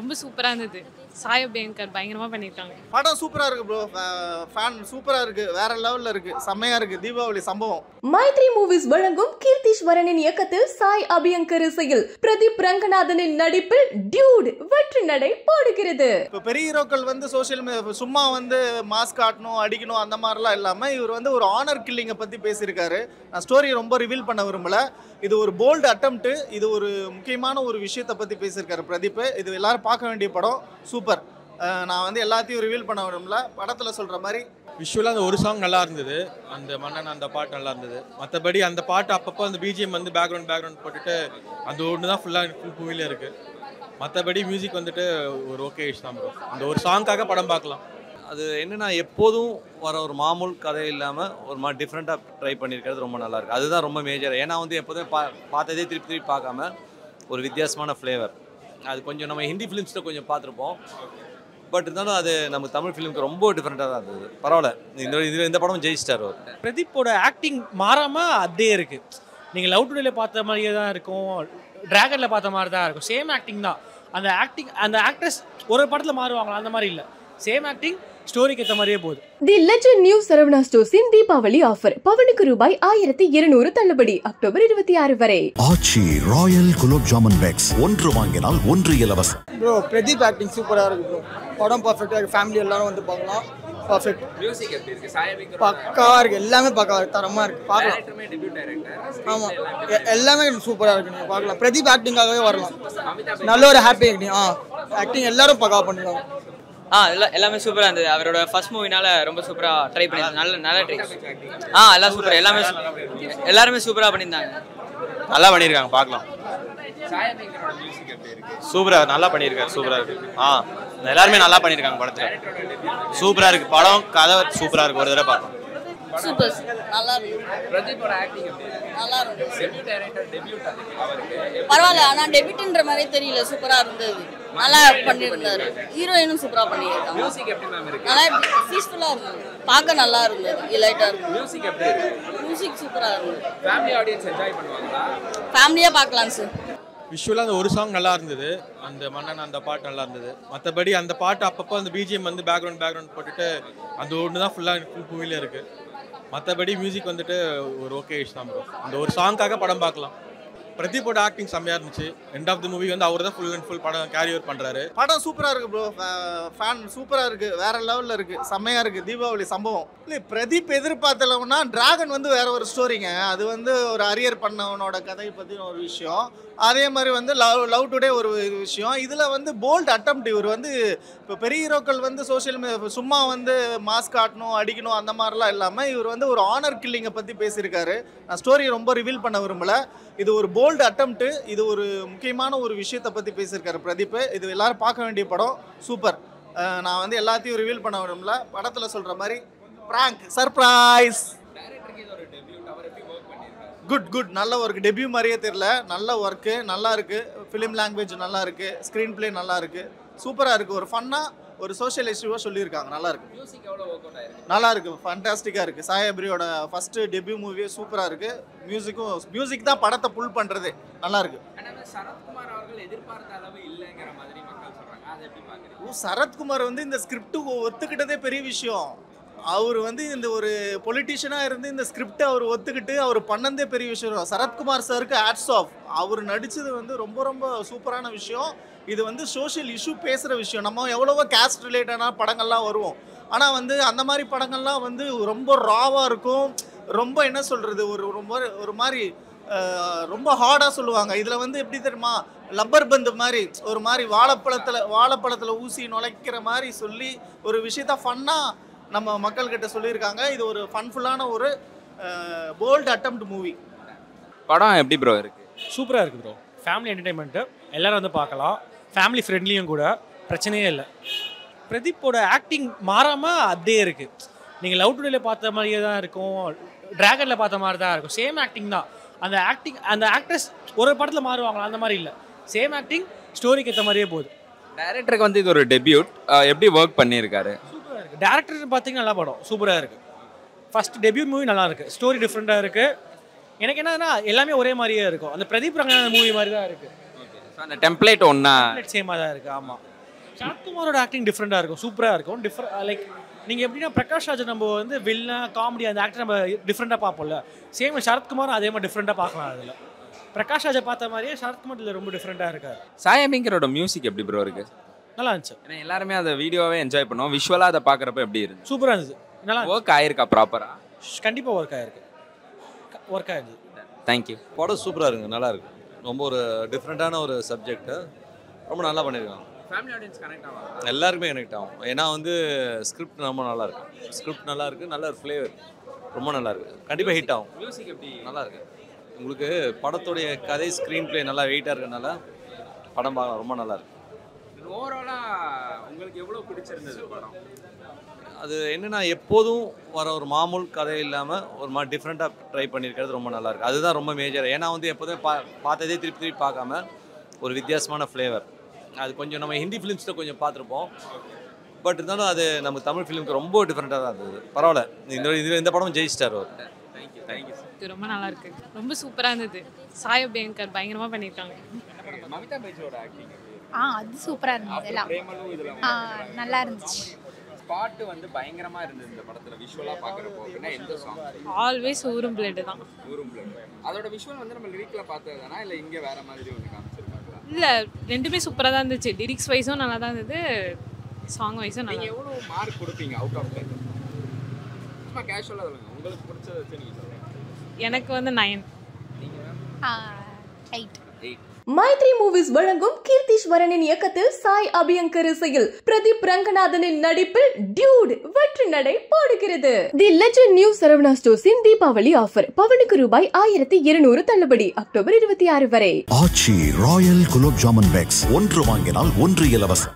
ரொம்ப சூப்பரா இருந்தது. சாய் அபியங்கர் பயங்கரமா பண்ணிருக்காங்க. படம் சூப்பரா இருக்கு ப்ரோ. ஃபேன் சூப்பரா இருக்கு. வேற லெவல்ல இருக்கு. செம்மையா இருக்கு. தீபாவளி சம்பவம். மைத்ரி மூவிஸ் வழங்கும் கீர்த்திஸ்வரனின் இயக்கத்தில் சாய் அபியங்கர் இசையில் பிரதீப் ரங்கநாதனின் நடிப்பில் டியூட் வெற்றி நடை போடுகிறது. இப்போ பெரிய ஹீரோக்கள் வந்து சோஷியல் மீடியா சும்மா வந்து மாஸ்க் காட்டணும் அடிக்கணும் அந்த மாதிரிலாம் இல்லாம இவர் வந்து ஒரு ஆனர் கில்லிங்கை பத்தி பேசியிருக்காரு. நான் ஸ்டோரியை ரொம்ப ரிவீல் பண்ண விரும்பல. இது ஒரு போல்டு அட்டெம்ப்ட். இது ஒரு முக்கியமான ஒரு விஷயத்தை பத்தி பேசியிருக்காரு பிரதீப். இது எல்லாரும் பார்க்க வேண்டிய படம். சூப்பர். நான் வந்து எல்லாத்தையும் ரிவீல் பண்ண விரும்பல. படத்தில் சொல்கிற மாதிரி விஷுவலாக அந்த ஒரு சாங் நல்லா இருந்தது. அந்த மன்னன் அந்த பாட்டு நல்லா இருந்தது. மற்றபடி அந்த பாட்டு அப்பப்போ அந்த பிஜிஎம் வந்து பேக்ரவுண்ட் போட்டுட்டு அந்த ஒன்று தான் ஃபுல்லாக ஃபுல் மூவியில் இருக்குது. மற்றபடி மியூசிக் வந்துட்டு ஒரு ஓகே இஷ் தான் ப்ரோ. அந்த ஒரு சாங்காக படம் பார்க்கலாம். அது என்னென்னா எப்போதும் வர ஒரு மாமூல் கதை இல்லாமல் ஒரு மாதிரி டிஃப்ரெண்ட்டாக ட்ரை பண்ணியிருக்கிறது ரொம்ப நல்லாயிருக்கு. அதுதான் ரொம்ப மேஜர். ஏன்னா வந்து எப்போதும் பார்த்ததே திருப்பி பார்க்காம ஒரு வித்தியாசமான ஃப்ளேவர். அது கொஞ்சம் நம்ம ஹிந்தி ஃபிலிம்ஸில் கொஞ்சம் பார்த்துருப்போம். பட் இருந்தாலும் அது நம்ம தமிழ் ஃபிலிமுக்கு ரொம்ப டிஃப்ரெண்ட்டாக தான் இருந்தது. பரவாயில்ல. இந்த படம் ஜெயிச்சிட்டார் அவர். பிரதீப்போட ஆக்டிங் மாறாமல் அதே இருக்குது. நீங்கள் லவ் டுடேல பார்த்த மாதிரியே தான் இருக்கும். டிராகனில் பார்த்த மாதிரி தான் இருக்கும். சேம் ஆக்டிங் தான். அந்த ஆக்ட்ரஸ் ஒரு படத்தில் மாறுவாங்களா அந்த மாதிரி இல்லை. சேம் ஆக்டிங் ஸ்டோரிக்கு ஏற்ற மாதிரியே போகுது. தி லெஜெண்ட் நியூ சரவணா ஸ்டோர்ஸின் தீபாவளி ஆஃபர் பவனுக்கு ரூபாய் 1200 தள்ளுபடி அக்டோபர் 26 வரை. ஆச்சி ராயல் குலோப் ஜாமுன் பேக்ஸ் ஒன்று வாங்கினால் ஒன்று இலவசம். ப்ரோ பிரதீப் ஆக்டிங் சூப்பராக இருக்கு ப்ரோ. படம் பர்ஃபெக்டாக இருக்குது. ஃபேமிலி எல்லாரும் வந்து பார்க்கலாம். பர்ஃபெக்ட். மியூசிக் எப்படி இருக்கு? பக்காவாக இருக்குது. எல்லாமே பக்காவாக இருக்குது. தரமாக இருக்குது. பார்க்கலாம். ஆமாம் எல்லாமே சூப்பராக இருக்குது. நீங்கள் பார்க்கலாம். பிரதீப் ஆக்டிங்காகவே வரலாம். நல்ல ஒரு ஹாப்பி ஆக்டிங். ஆக்டிங் எல்லாரும் பக்காவாக பண்ணிடுவாங்க. எல்லாமே சூப்பராக இருந்தது. அவரோட ஃபர்ஸ்ட் மூவினால ரொம்ப சூப்பராக ட்ரை பண்ணியிருந்தாங்க. நல்ல ட்ரை. எல்லாம் சூப்பர். எல்லாருமே சூப்பராக பண்ணியிருந்தாங்க. நல்லா பண்ணியிருக்காங்க. பார்க்கலாம். சூப்பராக நல்லா பண்ணியிருக்காரு. சூப்பராக இருக்குது. எல்லாருமே நல்லா பண்ணியிருக்காங்க. படத்தில் சூப்பராக இருக்குது. படம் கதை சூப்பராக இருக்குது. ஒரு தடவை பார்க்கலாம். சூப்பர். நல்லா இருக்கு. பிரதீப்போட ஆக்டிங் எப்படி இருக்கு? நல்லா இருக்கு. டெபியூட் டைரக்டர் டெபியூட் அவருக்கு பரவாயில்ல. ஆனா டெபியூட்ன்ற மாதிரி தெரியல. சூப்பரா இருந்தது. நல்லா பண்ணிருந்தாரு. ஹீரோயினும் சூப்பரா பண்ணிருக்காங்க. மியூசிக் எப்படி மேம் இருக்கு? நல்லா பீஸ்ஃபுல்லா இருந்தது. பார்க்க நல்லா இருந்தது. இலைட்டா இருக்கு. மியூசிக் எப்படி இருக்கு? மியூசிக் சூப்பரா இருந்தது. ஃபேமிலி ஆடியன்ஸ் என்ஜாய் பண்ணுவாங்களா? ஃபேமிலியா பார்க்கலாம் சார். விஷுவலாக அந்த ஒரு சாங் நல்லா இருந்தது. அந்த மன்னன் அந்த பாட்டு நல்லா இருந்தது. மற்றபடி அந்த பாட்டு அப்பப்போ அந்த பிஜிஎம் வந்து பேக்ரவுண்ட் போட்டுட்டு அந்த ஒன்று தான் ஃபுல்லாக ஃபுல் மூவியில் இருக்குது. மற்றபடி மியூசிக் வந்துட்டு ஒரு ஓகே இஷ் தான் ப்ரோ. அந்த ஒரு சாங்காக படம் பார்க்கலாம். பிரதீப்போட ஆக்டிங் செம்மையாக இருந்துச்சு. எண்ட் ஆஃப் தி மூவி வந்து அவர் தான் ஃபுல் அண்ட் ஃபுல் படம் கேரி ஓவர் பண்ணுறாரு. படம் சூப்பராக இருக்கு ப்ரோ. ஃபேன் சூப்பராக இருக்கு. வேற லெவலில் இருக்கு. செம்மையா இருக்கு. தீபாவளி சம்பவம். இல்லை பிரதீப் எதிர்பார்த்தலவுன்னா டிராகன் வந்து வேற ஒரு ஸ்டோரிங்க. அது வந்து ஒரு அரியர் பண்ணவனோட கதையை பற்றின ஒரு விஷயம். அதே மாதிரி வந்து லவ் டுடே ஒரு விஷயம். இதில் வந்து போல்டு அட்டெம்ப்ட். இவர் வந்து இப்போ பெரிய ஹீரோக்கள் வந்து சோஷியல் மீடியா சும்மா வந்து மாஸ்க் காட்டணும் அடிக்கணும் அந்த மாதிரிலாம் இல்லாமல் இவர் வந்து ஒரு ஆனர் கில்லிங்கை பற்றி பேசியிருக்காரு. நான் ஸ்டோரியை ரொம்ப ரிவீல் பண்ண விரும்பல. இது ஒரு போல்டு அட்டெம்ப்ட். இது ஒரு முக்கியமான ஒரு விஷயத்தை பற்றி பேசியிருக்காரு பிரதீப். இது எல்லாரும் பார்க்க வேண்டிய படம். சூப்பர். நான் வந்து எல்லாத்தையும் ரிவீல் பண்ண விரும்பல. படத்தில் சொல்கிற மாதிரி பிராங்க் சர்ப்ரைஸ். குட். நல்ல ஒர்க். டெபியூ மாதிரியே தெரியல. நல்ல ஒர்க்கு. நல்லா இருக்குது. ஃபிலிம் லாங்குவேஜ் நல்லா இருக்குது. ஸ்க்ரீன் பிளே நல்லா இருக்குது. சூப்பராக இருக்குது. ஒரு ஃபன்னாக ஒரு சோஷியல் இஷ்யூவாக சொல்லியிருக்காங்க. நல்லா இருக்குது. நல்லா இருக்குது. ஃபண்டாஸ்டிக்காக இருக்குது. சாய் அபிரியோட ஃபஸ்ட்டு டெபியூ மூவியே சூப்பராக இருக்குது. மியூசிக் தான் படத்தை புல் பண்ணுறது. நல்லா இருக்குது. சரத்குமார் வந்து இந்த ஸ்கிரிப்டுக்கு ஒத்துக்கிட்டதே பெரிய விஷயம். அவர் வந்து இந்த ஒரு பொலிட்டிஷியனாக இருந்து இந்த ஸ்கிரிப்டை அவர் ஒத்துக்கிட்டு அவர் பண்ணதே பெரிய விஷயம். சரத்குமார் சாருக்கு ஹேட்ஸ் ஆஃப். அவர் நடித்தது வந்து ரொம்ப சூப்பரான விஷயம். இது வந்து சோஷியல் இஷ்யூ பேசுகிற விஷயம். நம்ம எவ்வளவோ கேஸ்ட் ரிலேட்டடான படங்கள்லாம் வருவோம். ஆனால் வந்து அந்த மாதிரி படங்கள்லாம் வந்து ரொம்ப ராவாக இருக்கும். ரொம்ப என்ன சொல்கிறது ஒரு மாதிரி ரொம்ப ஹார்டாக சொல்லுவாங்க. இதில் வந்து எப்படி தெரியுமா, லப்பர் பந்து மாதிரி ஒரு மாதிரி வாழைப்பழத்தில் ஊசி நுழைக்கிற மாதிரி சொல்லி ஒரு விஷயத்த ஃபன்னாக நம்ம மக்கள்கிட்ட சொல்லியிருக்காங்க. இது ஒரு ஃபன்ஃபுல்லான ஒரு போல்டு அட்டெம்ப்ட் மூவி. படம் எப்படி ப்ரோ இருக்குது? சூப்பராக இருக்குது ப்ரோ. Family entertainment. எல்லோரும் வந்து பார்க்கலாம். ஃபேமிலி ஃப்ரெண்ட்லியும் கூட. பிரச்சனையே இல்லை. பிரதீப்போட ஆக்டிங் மாறாமல் அதே இருக்குது. நீங்கள் லவ் டுடேல பார்த்த மாதிரியே தான் இருக்கும். டிராகனில் பார்த்த மாதிரி தான் இருக்கும். சேம் ஆக்டிங் தான். அந்த ஆக்ட்ரஸ் ஒரு படத்தில் மாறுவாங்களா அந்த மாதிரி இல்லை. சேம் ஆக்டிங் ஸ்டோரிக்கு ஏற்ற மாதிரியே போகுது. டைரக்டருக்கு வந்து இது ஒரு டெபியூட். எப்படி ஒர்க் பண்ணியிருக்காரு? சூப்பராக இருக்குது. டேரக்டர் பார்த்தீங்கன்னா நல்லா படம் சூப்பராக இருக்குது. ஃபஸ்ட் டெபியூட் மூவி நல்லா இருக்குது. ஸ்டோரி டிஃப்ரெண்ட்டாக இருக்குது. எனக்கு என்னன்னா எல்லாமே ஒரே மாதிரியே இருக்கும். அந்த பிரதீப் ரங்கநாதன் மூவி மாதிரி தான் இருக்குது. அந்த டெம்ப்ளேட் ஒன்றா சேமாக தான் இருக்குது. ஆமாம். சரத்குமாரோட ஆக்டிங் டிஃப்ரெண்ட்டாக இருக்கும், சூப்பராக இருக்கும். லைக் நீங்கள் எப்படின்னா பிரகாஷ் ராஜ் நம்ம வந்து வில்லா காமெடி அந்த ஆக்டர் நம்ம டிஃப்ரெண்ட்டாக பார்ப்போம்ல, சேம் சரத்குமாரும் அதே மாதிரி டிஃப்ரெண்ட்டாக பார்க்கலாம். அதில் பிரகாஷ் ராஜை பார்த்த மாதிரியே சரத்குமார் இதில் ரொம்ப டிஃப்ரெண்ட்டாக இருக்கார். சாய் அபியங்கரோட மியூசிக் எப்படி ப்ரோ இருக்கு? நல்லா இருந்துச்சு. ஏன்னா எல்லாருமே அதை வீடியோவே என்ஜாய் பண்ணோம், விஷுவலாக அதை பார்க்குறப்ப எப்படி இருக்கு? சூப்பராக இருந்துச்சு. நல்லா ஒர்க் ஆயிருக்கா ப்ராப்பராக? கண்டிப்பாக ஒர்க் ஆயிருக்கு. தேங்க்யூ. படம் சூப்பராக இருக்குங்க, நல்லா இருக்கு. ரொம்ப ஒரு டிஃப்ரெண்ட்டான ஒரு சப்ஜெக்ட்டு, ரொம்ப நல்லா பண்ணியிருக்காங்க. ஃபேமிலி ஆடியன்ஸ் கனெக்ட் ஆகும், எல்லாருக்குமே கனெக்ட் ஆகும். ஏன்னா வந்து ஸ்கிரிப்ட் ரொம்ப நல்லா இருக்கு, ஸ்கிரிப்ட் நல்லா இருக்கு, நல்ல ஒரு ஃப்ளேவர், ரொம்ப நல்லா இருக்கு. கண்டிப்பாக ஹிட் ஆகும். மியூசிக் எப்படி நல்லா இருக்கு. உங்களுக்கு படத்துடைய கதை ஸ்க்ரீன் பிளே நல்லா வெயிட்டாக இருக்கனால படம் பார்க்கலாம், ரொம்ப நல்லா இருக்கு. ஓவராலாக உங்களுக்கு எவ்வளோ பிடிச்சிருந்தது படம்? அது என்னென்னா எப்போதும் வர ஒரு மாமூல் கதை இல்லாமல் ஒரு மாதிரி டிஃப்ரெண்ட்டாக ட்ரை பண்ணியிருக்கிறது ரொம்ப நல்லா இருக்கு. அதுதான் ரொம்ப மேஜர். ஏன்னா வந்து எப்போதுமே பார்த்ததே திருப்பி பார்க்காம ஒரு வித்தியாசமான ஃப்ளேவர். அது கொஞ்சம் நம்ம ஹிந்தி ஃபிலிம்ஸில் கொஞ்சம் பார்த்துருப்போம், பட் இருந்தாலும் அது நம்ம தமிழ் ஃபிலிமுக்கு ரொம்ப டிஃப்ரெண்ட்டாக தான் இருந்தது. பரவாயில்ல, இந்த படமும் ஜெயிச்சிட்டார் அவர். தேங்க்யூ. ரொம்ப நல்லா இருக்கு, ரொம்ப சூப்பராக இருந்தது. சாய் அபியங்கர் பயங்கரமாக பண்ணியிருக்காங்க. மமிதா பைஜோட ஆக்டிங் அது சூப்பராக இருந்தது. எல்லாம் நல்லா இருந்துச்சு. ஸ்பாட் வந்து பயங்கரமா இருந்தது இந்த படத்துல விஷுவலா பாக்குறப்போ. அப்படின்னா எந்த சாங்? ஆல்வேஸ் ஊரும் பிளேட் தான். ஊரும் பிளேட். அதோட விஷுவல் வந்து நம்ம லிரிக்ல பார்த்ததுதானா இல்ல இங்க வேற மாதிரி ஒன்று காமிச்சிருக்காங்களா? இல்லை, ரெண்டுமே சூப்பராக தான் இருந்துச்சு. லிரிக்ஸ் வைஸும் நல்லா தான் இருந்தது, சாங் வைஸும் நல்லா. நீங்கள் எவ்வளோ மார்க் கொடுப்பீங்க அவுட் ஆஃப் 10? சும்மா கேஷுவலாக சொல்லுங்க, உங்களுக்கு பிடிச்சதை வச்சு நீங்கள் சொல்லுங்கள். எனக்கு வந்து 9. நீங்கள் 8. மைத்ரி மூவிஸ் வழங்கும் கீர்த்தீஸ்வரனின் இயக்கத்தில் சாய் அபியங்கர் இசையில் பிரதீப் ரங்கநாதனின் நடிப்பில் டியூட் வெற்றி நடை போடுகிறது. தி லெஜெண்ட் நியூ சரவணா ஸ்டோர்ஸின் தீபாவளி ஆஃபர், பவனுக்கு ரூபாய் 1200 தள்ளுபடி அக்டோபர் 26 வரை. ஆச்சி ராயல் குலோப் ஜாமன் பேக்ஸ் 1 வாங்கினால் 1 இலவசம்.